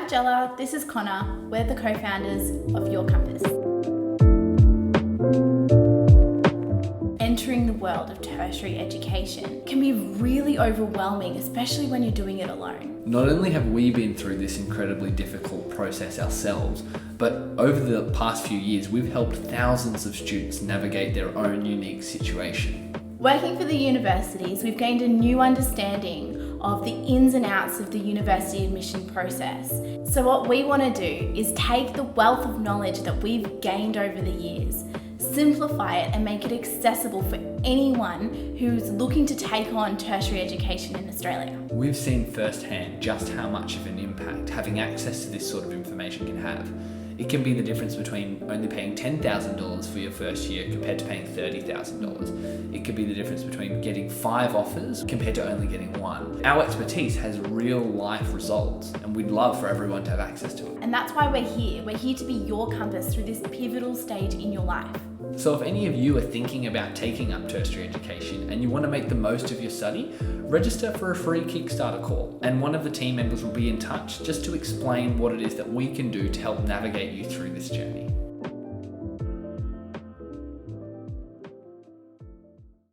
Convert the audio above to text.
Magella, this is Connor. We're the co-founders of Yourcompass. Entering the world of tertiary education can be really overwhelming, especially when you're doing it alone. Not only have we been through this incredibly difficult process ourselves, but over the past few years, we've helped thousands of students navigate their own unique situation. Working for the universities, we've gained a new understanding of the ins and outs of the university admission process. So what we want to do is take the wealth of knowledge that we've gained over the years, simplify it and make it accessible for anyone who's looking to take on tertiary education in Australia. We've seen firsthand just how much of an impact having access to this sort of information can have. It can be the difference between only paying $10,000 for your first year compared to paying $30,000. It could be the difference between getting 5 offers compared to only getting 1. Our expertise has real life results, and we'd love for everyone to have access to it. And that's why we're here. We're here to be your compass through this pivotal stage in your life. So if any of you are thinking about taking up tertiary education and you want to make the most of your study, register for a free Kickstarter call, and one of the team members will be in touch just to explain what it is that we can do to help navigate you through this journey.